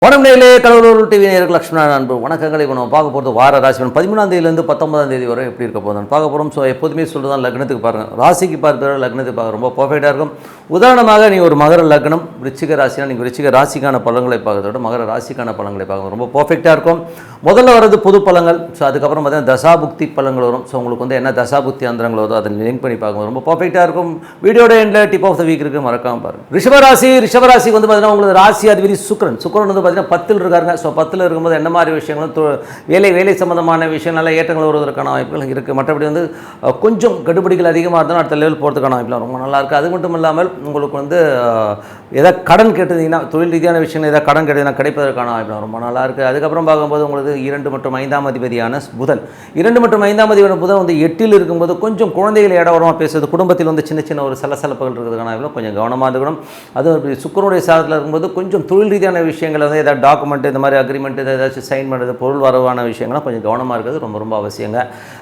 வணக்கம் நேயர்களே, கடவுளூர் டிவி நேயர்கள் லட்சுமணன் அன்பு வணக்கங்களை இப்போ நம்ம பார்க்க போகிறது வார ராசி பலன் 13ஆம் தேதியிலேருந்து 19ஆம் தேதி வரை எப்படி இருக்க போதும் பார்க்க போகிறோம். ஸோ எப்போதுமே சொல்லுதான் லக்னத்துக்கு பாருங்கள், ராசிக்கு பார்ப்பது லக்னத்துக்கு பார்க்க ரொம்ப பர்ஃபெக்டாக இருக்கும். உதாரணமாக நீ ஒரு மகர லக்னம் விருச்சிக ராசினா நீங்கள் விருச்சிக ராசிக்கான பலன்களை பார்க்கறத விட மகர ராசிக்கான பலன்களை பார்க்க ரொம்ப பர்ஃபெக்டாக இருக்கும். முதல்ல வரது பொது பலங்கள். ஸோ அதுக்கப்புறம் பார்த்தீங்கன்னா தசாபுக்தி பலன்கள் வரும். ஸோ உங்களுக்கு வந்து என்ன தசாபுக்தி அந்தரங்கள் வருதோ அதை லிங்க் பண்ணி பார்க்கும்போது ரொம்ப பர்ஃபெக்டாக இருக்கும். வீடியோட எண்டில் டிப் ஆஃப் த வீக் இருக்குது, மறக்காமல் பாருங்கள். ரிஷபராசி வந்து பார்த்தீங்கன்னா உங்களுக்கு ராசி அதிபதி சுக்கிரன் வந்து பார்த்தீங்கன்னா 10 இருக்காருங்க. ஸோ 10 இருக்கும்போது என்ன மாதிரி விஷயங்களும் வேலை சம்பந்தமான விஷயம் நல்ல ஏற்றங்கள் வருவதற்கான வாய்ப்புகள் இருக்குது. மற்றபடி வந்து கொஞ்சம் கடுபடிகள் அதிகமாக இருந்தாலும் அடுத்த லெவல் போகிறதுக்கான வாய்ப்புலாம் ரொம்ப நல்லா இருக்குது. அது மட்டும் இல்லாமல் உங்களுக்கு வந்து எதாவது கடன் கேட்டதீங்கன்னா தொழில் ரீதியான விஷயங்கள் ஏதாவது கடன் கேட்டதுன்னா கிடைப்பதற்கான வாய்ப்புலாம் ரொம்ப நல்லா இருக்குது. அதுக்கப்புறம் பார்க்கும்போது உங்களுக்கு 2 மற்றும் 5ஆம் அதிபதியான புதன் 2 மற்றும் 5ஆம் அதிபதியான புதன் வந்து 8 இருக்கும்போது கொஞ்சம் குழந்தைகளை இடவரமாக பேசுறது, குடும்பத்தில் வந்து சின்ன ஒரு சலசலப்புகள் இருக்கிறதுக்கான வாய்ப்புலாம் கொஞ்சம் கவனமாக இருக்கணும். அதுவும் சுக்கிரனுடைய சாதத்தில் இருக்கும்போது கொஞ்சம் தொழில் ரீதியான விஷயங்கள் வந்து ஏதாவது டாக்குமெண்ட் இந்த மாதிரி அக்ரிமெண்ட் ஏதாச்சும் சைன் பண்ணுறது, பொருள் வரவான விஷயங்கள்லாம் கொஞ்சம் கவனமாக இருக்கிறது ரொம்ப அவசியங்க.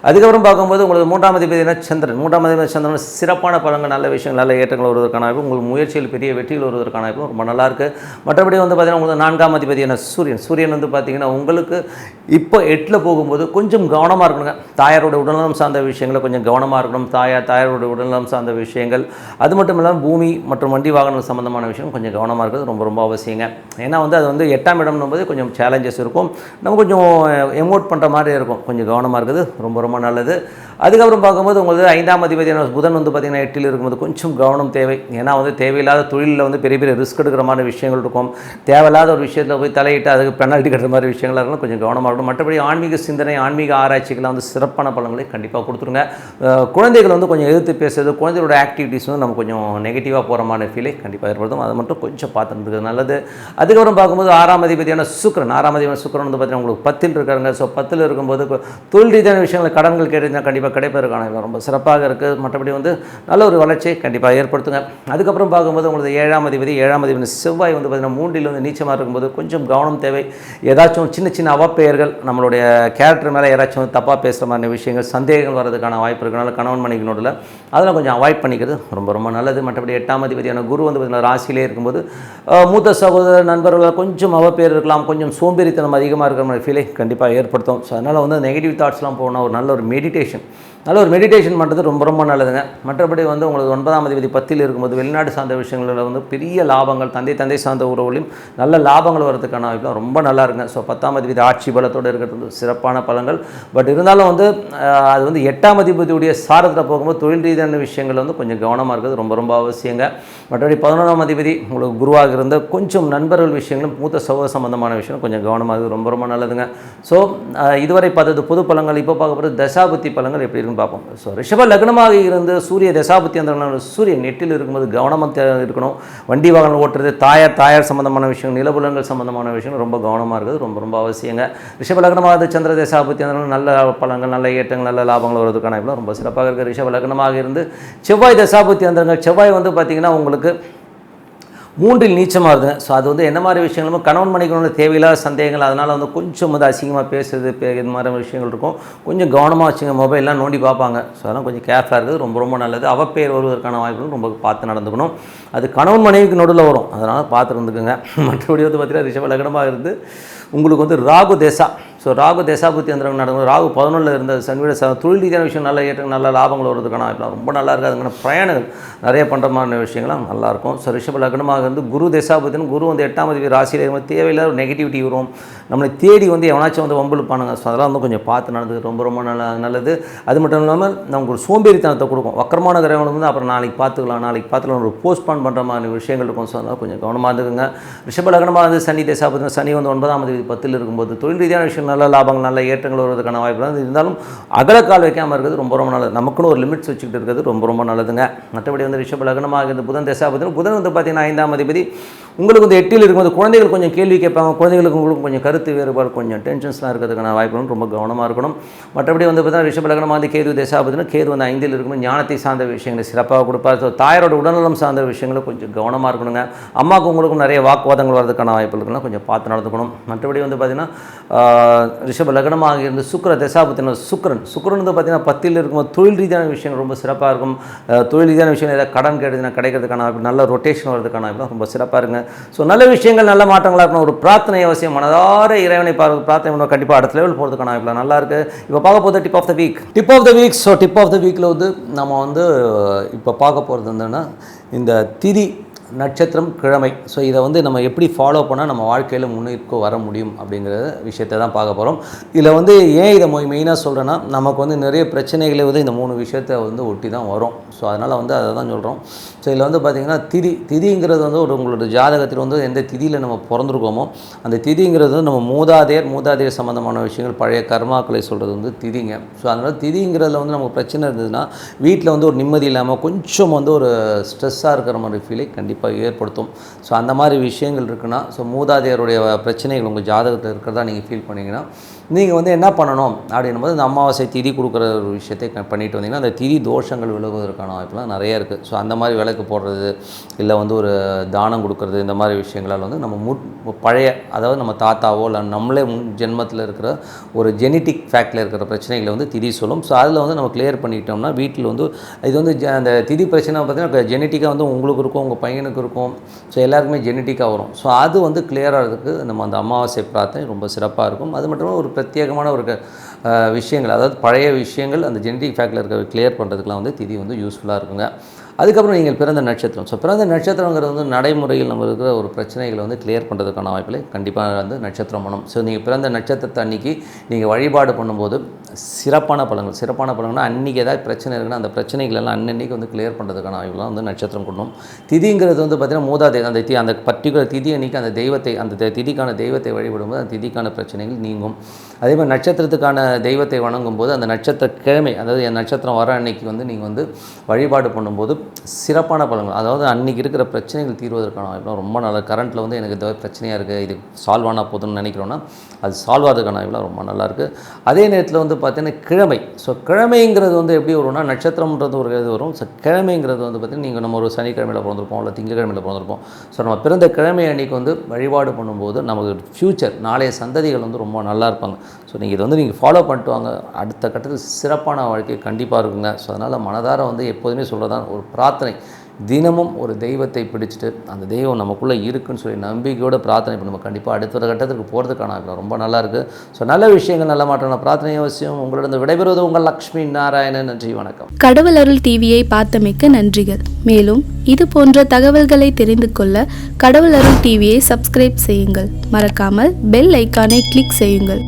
அதுக்கப்புறம் பார்க்கும்போது உங்களுக்கு 3ஆம் அதிபதியான சந்திரன் 3ஆம் அதிபதி சந்திரன் சிறப்பான பலன்கள், நல்ல விஷயங்கள், நல்ல ஏற்றங்கள் வருவதற்கான வாய்ப்பு, உங்களுக்கு முயற்சியில் பெரிய வெற்றிகள் வருவதற்கான வாய்ப்பு ரொம்ப நல்லா இருக்குது. மற்றபடி வந்து பார்த்தீங்கன்னா உங்களுக்கு 4ஆம் அதிபதியான சூரியன் வந்து பார்த்தீங்கன்னா உங்களுக்கு இப்போ 8 போகும்போது கொஞ்சம் கவனமாக இருக்கணுங்க. தாயாரோட உடல்நலம் சார்ந்த விஷயங்களை கொஞ்சம் கவனமாக இருக்கணும். தாயாரோட உடல்நலம் சார்ந்த விஷயங்கள், அது மட்டும் இல்லாமல் பூமி மற்றும் வண்டி வாகனம் சம்பந்தமான விஷயம் கொஞ்சம் கவனமாக இருக்கிறது ரொம்ப அவசியங்க. ஏன்னா வந்து அது வந்து 8ஆம் இடம் போது கொஞ்சம் சேலஞ்சஸ் இருக்கும், நம்ம கொஞ்சம் எமோட் பண்ணுற மாதிரி இருக்கும், கொஞ்சம் கவனமாக இருக்குது ரொம்ப நல்லது. அதுக்கப்புறம் பார்க்கும்போது உங்களுக்கு 5ஆம் அதிபதியான புதன் வந்து பார்த்திங்கன்னா 8 இருக்கும்போது கொஞ்சம் கவனம் தேவை. ஏன்னா வந்து தேவையில்லாத தொழிலில் வந்து பெரிய ரிஸ்க் எடுக்கிற மாதிரி விஷயங்கள் இருக்கும். தேவையில்லாத ஒரு விஷயத்தில் போய் தலையிட்டு அதுக்கு பெனால்ட்டி கட்டுற மாதிரி விஷயங்களாக இருக்கணும், கொஞ்சம் கவனமாக இருக்கணும். மற்றபடி ஆன்மீக சிந்தனை, ஆன்மீக ஆராய்ச்சிகள்லாம் வந்து சிறப்பான பலன்களை கண்டிப்பாக கொடுத்துருங்க. குழந்தைகள் வந்து கொஞ்சம் எதிர்த்து பேசுறது, குழந்தைகளோட ஆக்டிவிட்டீஸ் வந்து நம்ம கொஞ்சம் நெகட்டிவாக போகிற மாதிரி ஃபீலை கண்டிப்பாக ஏற்படுத்தும். அதை மட்டும் கொஞ்சம் பார்த்துருந்தது நல்லது. அதுக்கப்புறம் பார்க்கும்போது 6ஆம் அதிபதியான சுக்கிரன் வந்து பார்த்தீங்கன்னா உங்களுக்கு 10 இருக்காருங்க. ஸோ 10 இருக்கும்போது தொழில் ரீதியான விஷயங்கள் கடன்கள் கேட்டீங்கன்னா கண்டிப்பாக கிடைப்பதற்கான ரொம்ப சிறப்பாக இருக்குது. மற்றபடி வந்து நல்ல ஒரு வளர்ச்சியை கண்டிப்பாக ஏற்படுத்துங்க. அதுக்கப்புறம் பார்க்கும்போது உங்களுக்கு 7ஆம் அதிபதி செவ்வாய் வந்து பார்த்தீங்கன்னா 3 வந்து நீச்சமாக இருக்கும்போது கொஞ்சம் கவனம் தேவை. ஏதாச்சும் சின்ன அவப்பெயர்கள், நம்மளுடைய கேரக்டர் மேலே யாராச்சும் தப்பாக பேசுகிற மாதிரி விஷயங்கள், சந்தேகங்கள் வரதுக்கான வாய்ப்பு இருக்கிறனால கணவன் மனைவி நோட்டில் அதெல்லாம் கொஞ்சம் அவாய்ட் பண்ணிக்கிறது ரொம்ப நல்லது. மற்றபடி 8ஆம் அதிபதியான குரு வந்து பார்த்தீங்கன்னா ராசியிலே இருக்கும்போது மூத்த சகோதர நண்பர்கள் கொஞ்சம் அவப்பெயர் இருக்கலாம், கொஞ்சம் சோம்பேறித்தனம் அதிகமாக இருக்கிற மாதிரி ஃபீலை கண்டிப்பாக ஏற்படுத்தும். ஸோ அதனால் வந்து நெகட்டிவ் தாட்ஸ்லாம் போனால் ஒரு நல்ல ஒரு மெடிடேஷன் பண்ணுறது ரொம்ப நல்லதுங்க. மற்றபடி வந்து உங்களுக்கு 9ஆம் அதிபதி 10 இருக்கும்போது வெளிநாடு சார்ந்த விஷயங்களில் வந்து பெரிய லாபங்கள், தந்தை சார்ந்த உறவுகளையும் நல்ல லாபங்கள் வரதுக்கான வாய்ப்புலாம் ரொம்ப நல்லா இருக்குங்க. ஸோ 10ஆம் அதிபதி ஆட்சி பலத்தோடு இருக்கிறது சிறப்பான பலன்கள். பட் இருந்தாலும் வந்து அது வந்து 8ஆம் அதிபதியுடைய சாரத்தில் போகும்போது தொழில் ரீதியான விஷயங்கள் வந்து கொஞ்சம் கவனமாக இருக்கிறது ரொம்ப அவசியங்க. மற்றபடி 11ஆம் அதிபதி உங்களுக்கு குருவாக இருந்த கொஞ்சம் நண்பர்கள் விஷயங்களும் மூத்த சகோதர சம்பந்தமான விஷயம் கொஞ்சம் கவனமாக இருக்குது ரொம்ப நல்லதுங்க. ஸோ இதுவரை பார்த்தது பொது பலன்கள். இப்போ பார்க்க போகிறது தசாபுத்தி பலன்கள் எப்படி பார்ப்போம். ஸோ ரிஷப லக்னமாக இருந்து சூரிய தசாபுத்தி அந்த சூரியன் 8 இருக்கும்போது கவனமாக இருக்கணும். வண்டி வாகனம் ஓட்டுறது, தாயார் சம்பந்தமான விஷயம், நிலபுலங்கள் சம்பந்தமான விஷயம் ரொம்ப கவனமாக இருக்குது ரொம்ப அவசியங்க. ரிஷப லக்னமாக சந்திர தசாபுத்தி அந்த நல்ல பலன்கள், நல்ல ஏற்றங்கள், நல்ல லாபங்கள் வருவதற்கான ரொம்ப சிறப்பாக இருக்குது. ரிஷப லக்னமாக இருந்து செவ்வாய் தசாபுத்தி அந்த செவ்வாய் வந்து பார்த்திங்கன்னா உங்களுக்கு 3 நீச்சமாக இருக்குங்க. ஸோ அது வந்து என்ன மாதிரி விஷயங்களும் கணவன் மனைவிகளோட தேவையில்லாத சந்தேகங்கள், அதனால் வந்து கொஞ்சம் வந்து அசிங்கமாக பேசுறது இது மாதிரி விஷயங்கள் இருக்கும். கொஞ்சம் கவனமாக வச்சுங்க. மொபைல்லாம் நோண்டி பார்ப்பாங்க. ஸோ அதெல்லாம் கொஞ்சம் கேர்ஃபுல்லாக இருக்குது ரொம்ப நல்லது. அவப்பெயர் வருவதற்கான வாய்ப்புகள் ரொம்ப பார்த்து நடந்துக்கணும். அது கணவன் மனைவிக்கு நடுவில் வரும், அதனால் பார்த்து இருந்துக்குங்க. மற்றபடி வந்து பார்த்திங்கன்னா ரிஷப லக்னமாக இருந்து உங்களுக்கு வந்து ராகு தேசா. ஸோ ராகு தேசாபுத்தி அந்தரங்கள் நடக்கும். ராகு 11 இருந்த சனியோட தொழில் ரீதியான விஷயம் நல்ல ஏற்ற நல்ல லாபங்கள் வருவதற்கான ரொம்ப நல்லா இருக்குது. அதுக்கான பிரயாணங்கள் நிறைய பண்ணுற மாதிரி விஷயங்கள்லாம் நல்லாயிருக்கும். ஸோ ரிஷப லக்னமாக இருந்து குரு தேசாபுத்தின்னு குரு வந்து 8ஆம் அதிபதி ராசியில் இருக்கும்போது தேவையில்லாத ஒரு நெகட்டிவிட்டி வரும், நம்மளை தேடி வந்து எவனாச்சும் வந்து வம்புழுப்பானுங்க. ஸோ அதெல்லாம் வந்து கொஞ்சம் பார்த்து நடந்தது ரொம்ப நல்லது. அது மட்டும் இல்லாமல் நமக்கு ஒரு சோம்பேறித்தனத்தை கொடுக்கும். வக்கரமான கிரகங்கள் வந்து அப்புறம் நாளைக்கு பார்த்துக்கலாம் ஒரு போஸ்ட்பான் பண்ணுற மாதிரி விஷயங்கள் இருக்கும். ஸோ அதனால் கொஞ்சம் கவனமாக இருந்துக்குங்க. ரிஷப லக்னமாக இருந்து சனி தேசாபுத்தின சனி வந்து 9ஆம் அதிபதி 10 இருக்கும்போது தொழில் ரீதியான விஷயம் நல்ல லாபங்கள், நல்ல ஏற்றங்கள் வருவதற்கான வாய்ப்பு இருந்தாலும் அகலக்கால் வைக்காமல் இருக்கிறது ரொம்ப நல்லது. நமக்குன்னு ஒரு லிமிட்ஸ் வச்சுக்கிட்டு இருக்கிறது ரொம்ப நல்லதுங்க. மற்றபடி வந்து ரிஷப லக்னமாக இருந்து புதன் தசாபுத்தின புதன் வந்து பார்த்திங்கன்னா 5ஆம் அதிபதி உங்களுக்கு வந்து 8 இருக்கும்போது குழந்தைகள் கொஞ்சம் கேள்வி கேட்பாங்க. குழந்தைகளுக்கு உங்களுக்கு கொஞ்சம் கருத்து வேறுபாடு, கொஞ்சம் டென்ஷன்ஸ்லாம் இருக்கிறதுக்கான வாய்ப்புகளும் ரொம்ப கவனமாக இருக்கணும். மற்றபடி வந்து பார்த்தீங்கன்னா ரிஷப லக்னமாக வந்து கேது தேசாபுத்தின கேது வந்து 5 இருக்கும்போது ஞானத்தை சார்ந்த விஷயங்களை சிறப்பாக கொடுப்பார். ஸோ தாயாரோட உடல்நலம் சார்ந்த விஷயங்களை கொஞ்சம் கவனமாக இருக்கணுங்க. அம்மாவுக்கு உங்களுக்கும் நிறைய வாக்குவாதங்கள் வரதுக்கான வாய்ப்பு இருக்குன்னா கொஞ்சம் பார்த்து நடந்துக்கணும். மற்றபடி வந்து பார்த்திங்கன்னா ரிஷப லக்னமாக இருந்து சுக்கிர தசாபுத்தின சுக்கிரன் வந்து பார்த்திங்கன்னா 10 இருக்கும்போது தொழில் ரீதியான விஷயங்கள் ரொம்ப சிறப்பாக இருக்கும். தொழில் ரீதியான விஷயம் ஏதாவது கடன் கேட்டதுன்னா கிடைக்கிறதுக்கான நல்ல ரொட்டேஷன் வரதுக்கான ரொம்ப சிறப்பாக இருக்குங்க. ஸோ நல்ல விஷயங்கள் நல்ல மாற்றங்களாக இருக்கணும். ஒரு பிரார்த்தனை அவசியம், மனதார இறைவனை பிரார்த்தனை பண்ண கண்டிப்பாக அடுத்த லெவல் போகிறதுக்கான வாய்ப்பு நல்லா இருக்குது. இப்போ பார்க்க போகிறது tip of the week. So tip of the வீக்கில் வந்து நம்ம வந்து இப்போ பார்க்க போகிறது என்னன்னா இந்த திதி நட்சத்திரம் கிழமை. ஸோ இதை வந்து நம்ம எப்படி ஃபாலோ பண்ணால் நம்ம வாழ்க்கையில் முன்னுக்கு வர முடியும் அப்படிங்கிற விஷயத்தை தான் பார்க்க போகிறோம். இதில் வந்து ஏன் இதை மெயினாக சொல்கிறேன்னா, நமக்கு வந்து நிறைய பிரச்சனைகளை வந்து இந்த 3 விஷயத்தை வந்து ஒட்டி தான் வரும். ஸோ அதனால் வந்து அதை தான் சொல்கிறோம். ஸோ இதில் வந்து பார்த்திங்கன்னா திதிங்கிறது வந்து உங்களோட ஜாதகத்தில் வந்து எந்த திதியில் நம்ம பிறந்திருக்கோமோ அந்த திதிங்கிறது வந்து நம்ம மூதாதையர் சம்மந்தமான விஷயங்கள், பழைய கர்மாக்களை சொல்கிறது வந்து திதிங்க. ஸோ அதனால் திதிங்கிறதுல வந்து நமக்கு பிரச்சனை இருந்ததுன்னா வீட்டில் வந்து ஒரு நிம்மதி இல்லாமல் கொஞ்சம் வந்து ஒரு ஸ்ட்ரெஸ்ஸாக இருக்கிற மாதிரி ஃபீலை கண்டிப்பாக ஏற்படுத்தும். ஸோ அந்த மாதிரி விஷயங்கள் இருக்குன்னா, ஸோ மூதாதையருடைய பிரச்சனைகள் உங்கள் ஜாதகத்தில் இருக்கிறதா நீங்கள் ஃபீல் பண்ணிங்கன்னா நீங்கள் வந்து என்ன பண்ணணும் அப்படின்னும்போது இந்த அமாவாசை திதி கொடுக்குற ஒரு விஷயத்தை பண்ணிட்டு வந்தீங்கன்னா அந்த திதி தோஷங்கள் விலகுவதற்கான வாய்ப்புலாம் நிறைய இருக்குது. ஸோ அந்த மாதிரி விளக்கு போடுறது, இல்லை வந்து ஒரு தானம் கொடுக்குறது, இந்த மாதிரி விஷயங்களால் வந்து நம்ம பழைய, அதாவது நம்ம தாத்தாவோ இல்லை நம்மளே முன் ஜென்மத்தில் இருக்கிற ஒரு ஜெனட்டிக் ஃபேக்டில் இருக்கிற பிரச்சனைகளை வந்து திதி சொல்லும். ஸோ அதில் வந்து நம்ம கிளியர் பண்ணிக்கிட்டோம்னா வீட்டில் வந்து இது வந்து அந்த திதி பிரச்சனை பார்த்திங்கன்னா ஜெனட்டிக்காக வந்து உங்களுக்கு இருக்கும், உங்கள் பையனுக்கு இருக்கும். ஸோ எல்லாருக்குமே ஜெனட்டிக்காக வரும். ஸோ அது வந்து கிளியராகிறதுக்கு நம்ம அந்த அமாவாசை பிரார்த்தனை ரொம்ப சிறப்பாக இருக்கும். அது மட்டும் ஒரு பிரத்யேகமான ஒரு விஷயங்கள், அதாவது பழைய விஷயங்கள் அந்த ஜெனட்டிக் ஃபேக்டில் இருக்கிற கிளியர் பண்ணுறதுக்குலாம் வந்து திதி வந்து யூஸ்ஃபுல்லாக இருக்குங்க. அதுக்கப்புறம் நீங்கள் பிறந்த நட்சத்திரம். ஸோ பிறந்த நட்சத்திரங்கிறது வந்து நடைமுறையில் நம்ம இருக்கிற ஒரு பிரச்சனைகளை வந்து கிளியர் பண்ணுறதுக்கான வாய்ப்பில் கண்டிப்பாக வந்து நட்சத்திரம் பண்ணணும். ஸோ நீங்கள் பிறந்த நட்சத்திரத்தை அன்றைக்கி நீங்கள் வழிபாடு பண்ணும்போது சிறப்பான பலன்கள்னா அன்றைக்கி ஏதாவது பிரச்சனை இருக்குன்னா அந்த பிரச்சனைகளெல்லாம் அன்னன்னைக்கு வந்து கிளியர் பண்ணுறதுக்கான வாய்ப்புலாம் வந்து நட்சத்திரம் கொடுக்கணும். திதிங்கிறது வந்து பார்த்திங்கன்னா மூதாதை அந்த பர்டிகுலர் திதி அன்றைக்கி அந்த தெய்வத்தை, அந்த திதிக்கான தெய்வத்தை வழிபடும்போது அந்த திதிக்கான பிரச்சனைகள் நீங்கும். அதே மாதிரி நட்சத்திரத்துக்கான தெய்வத்தை வணங்கும் போது அந்த நட்சத்திர கிழமை, அதாவது என் நட்சத்திரம் வர அன்னைக்கு வந்து நீங்கள் வந்து வழிபாடு பண்ணும்போது சிறப்பான பலன்கள், அதாவது அன்றைக்கி இருக்கிற பிரச்சனைகள் தீர்வதற்கான வாய்ப்புலாம் ரொம்ப நல்ல. கரண்ட்டில் வந்து எனக்கு இந்த பிரச்சனையாக இருக்குது, இது சால்வ் ஆனால் போதும்னு நினைக்கிறோன்னா அது சால்வ் ஆகிறதுக்கான வாய்ப்புலாம் ரொம்ப நல்லாயிருக்கு. அதே நேரத்தில் வந்து பார்த்திங்கன்னா கிழமை. ஸோ கிழமைங்கிறது வந்து எப்படி வரும்னா, நட்சத்திரம்ன்றது ஒரு இது வரும். ஸோ கிழமைங்கிறது வந்து பார்த்திங்கன்னா நீங்கள் நம்ம ஒரு சனிக்கிழமையில் பிறந்திருப்போம், இல்லை திங்கக்கிழமையில் பிறந்திருப்போம். ஸோ நம்ம பிறந்த கிழமை அன்றைக்கி வந்து வழிபாடு பண்ணும்போது நமக்கு ஃப்யூச்சர், நாளைய சந்ததிகள் வந்து ரொம்ப நல்லா இருப்பாங்க. ஸோ நீங்கள் இதை வந்து நீங்கள் ஃபாலோ பண்ணிட்டு வாங்க, அடுத்த கட்டத்தில் சிறப்பான வாழ்க்கை கண்டிப்பாக இருக்குங்க. ஸோ அதனால் மனதார வந்து எப்போதுமே சொல்கிறதான் ஒரு பிரார்த்தனை, தினமும் ஒரு தெய்வத்தை பிடிச்சிட்டு அந்த தெய்வம் நமக்குள்ளே இருக்குன்னு சொல்லி நம்பிக்கையோட பிரார்த்தனை பண்ணுவோம். கண்டிப்பாக அடுத்த கட்டத்துக்கு போகிறதுக்கான ரொம்ப நல்லாயிருக்கு. ஸோ நல்ல விஷயங்கள், நல்ல மாற்றம், பிரார்த்தனை அவசியம். உங்களிடம் விடைபெறுவது உங்கள் லக்ஷ்மி நாராயணன். நன்றி, வணக்கம். கடவுள் அருள் டிவியை பார்த்தமைக்கு நன்றிகள். மேலும் இது போன்ற தகவல்களை தெரிந்து கொள்ள கடவுள் அருள் டிவியை சப்ஸ்கிரைப் செய்யுங்கள். மறக்காமல் பெல் ஐக்கானை கிளிக் செய்யுங்கள்.